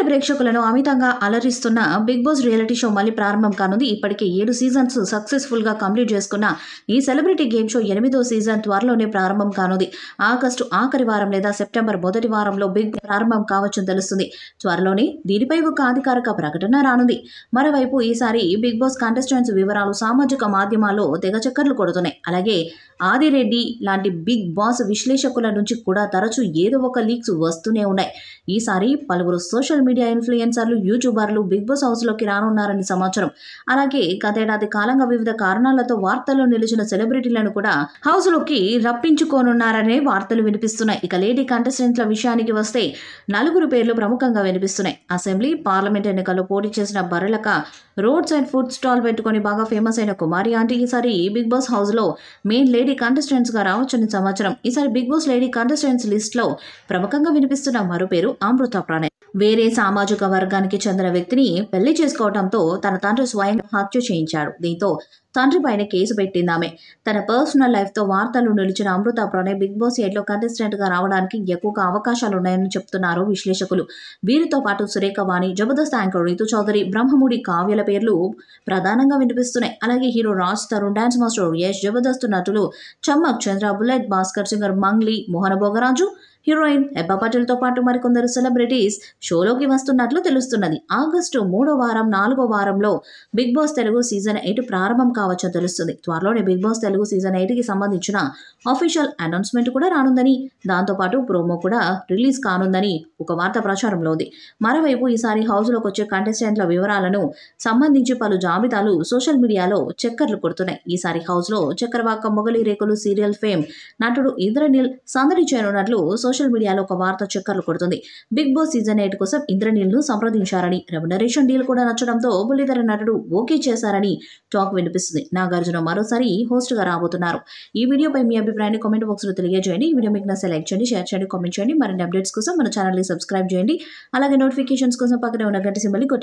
Serial ప్రేక్షకులను అమితంగా అలరిస్తున్న big boss reality show మళ్ళీ ప్రారంభం కానుంది. ఇప్పటికే 7 సీజన్స్ సక్సెస్ఫుల్గా కంప్లీట్ చేసుకున్న ఈ సెలబ్రిటీ గేమ్ షో 8వ సీజన్ త్వరలోనే ప్రారంభం కానుంది. ఆగస్టు ఆఖరి వారం లేదా సెప్టెంబర్ మొదటి వారంలో బిగ్ ప్రారంభం కావచ్చని తెలుస్తుంది. త్వరలోనే దీనిపై ఒక అధికారిక ప్రకటన రానుంది. మరోవైపు ఈసారి బిగ్ బాస్ కంటెస్టెంట్స్ వివరాలు సామాజిక మాధ్యమాల్లో తెగ చక్కర్లు కొడుతున్నాయి. అలాగే ఆదిరెడ్డి లాంటి బిగ్ బాస్ విశ్లేషకుల నుంచి కూడా తరచూ ఏదో ఒక లీక్స్ వస్తూనే ఉన్నాయి. ఈసారి పలువురు సోషల్ మీడియా ఇన్ఫ్లుయెన్సర్లు, యూట్యూబర్లు బిగ్ బాస్ హౌస్లోకి రానున్నారని సమాచారం. అలాగే గతేడాది కాలంగా వివిధ కారణాలతో వార్తల్లో నిలిచిన సెలబ్రిటీలను కూడా హౌస్లోకి రప్పించుకోనున్నారనే వార్తలు వినిపిస్తున్నాయి. ఇక లేడీ కంటెస్టెంట్ల విషయానికి వస్తే 4 పేర్లు ప్రముఖంగా వినిపిస్తున్నాయి. అసెంబ్లీ, పార్లమెంట్ ఎన్నికల్లో పోటీ చేసిన Barrelakka road side food stall పెట్టుకొని బాగా ఫేమస్ అయిన కుమారి ఆంటీ ఈసారి బిగ్ బాస్ హౌస్లో మెయిన్ లేడీ కంటెస్టెంట్స్ గా రావచ్చని సమాచారం. ఈసారి Bigg Boss lady contestants list లో ప్రముఖంగా వినిపిస్తున్న మరో పేరు అమృత ప్రణయ్. వేరే సామాజిక వర్గానికి చెందిన వ్యక్తిని పెళ్లి చేసుకోవడంతో తన తండ్రి స్వయంగా హత్య చేయించాడు. దీంతో తండ్రి పైన కేసు పెట్టింది ఆమె. తన పర్సనల్ లైఫ్ తో వార్తలు నిలిచిన అమృత ప్రణయ్ బిగ్ బాస్ 8లో కంటెస్టెంట్ గా రావడానికి ఎక్కువగా అవకాశాలున్నాయని చెప్తున్నారు విశ్లేషకులు. వీరితో పాటు సురేఖ వాణి, జబర్దస్త్ యాంకర్ రీతు చౌదరి, బ్రహ్మముడి కావ్యల పేర్లు ప్రధానంగా వినిపిస్తున్నాయి. అలాగే hero Raj Tarun, dance master Yash, Jabardasth నటులు చమ్మక్ చంద్ర, బుల్లెట్ భాస్కర్, సింగర్ మంగ్లీ, మోహన భోగరాజు, హీరోయిన్ హెబ్బా పటేల్తో పాటు మరికొందరు సెలబ్రిటీస్ షోలోకి వస్తున్నట్లు తెలుస్తున్నది. ఆగస్టు 3వ వారం, 4వ వారంలో బిగ్ బాస్ తెలుగు సీజన్ 8 ప్రారంభం కావచ్చని తెలుస్తుంది. త్వరలోనే బిగ్ బాస్ తెలుగు సీజన్ 8కి సంబంధించిన అఫీషియల్ అనౌన్స్మెంట్ కూడా రానుందని, దాంతోపాటు ప్రోమో కూడా రిలీజ్ కానుందని ఒక వార్త ప్రచారంలో ఉంది. మరోవైపు ఈసారి హౌస్లోకి వచ్చే కంటెస్టెంట్ల వివరాలను సంబంధించి పలు జాబితాలు సోషల్ మీడియాలో చక్కర్లు కొడుతున్నాయి. ఈసారి హౌస్లో చక్రవాక మొగలి రేకులు సీరియల్ ఫేమ్ నటుడు ఇంద్రనీల్ సందడి చేయనున్నట్లు సోషల్ మీడియాలో ఒక వార్త చక్కర్లు కొడుతుంది. బిగ్ బాస్ సీజన్ 8 కోసం ఇంద్రనీల్ను సంప్రదించారని, రెమ్యునరేషన్ డీల్ కూడా నచ్చడంతో బుల్లితెర నటుడు ఓకే చేశారని టాక్ వినిపిస్తుంది. నాగార్జున మరోసారి హోస్ట్ గా రాబోతున్నారు. ఈ వీడియోపై మీ అభిప్రాయాన్ని కామెంట్ బాక్స్ లో తెలియజేయండి. ఈ వీడియో మీకు నచ్చితే లైక్ చేయండి, షేర్ చేయండి, కామెంట్ చేయండి. మరిన్ని అప్డేట్స్ కోసం మన ఛానల్ ని సబ్స్క్రైబ్ చేయండి. అలాగే నోటిఫికేషన్స్ కోసం పక్కనే ఉన్న గంట సింబల్ ని కొట్టండి.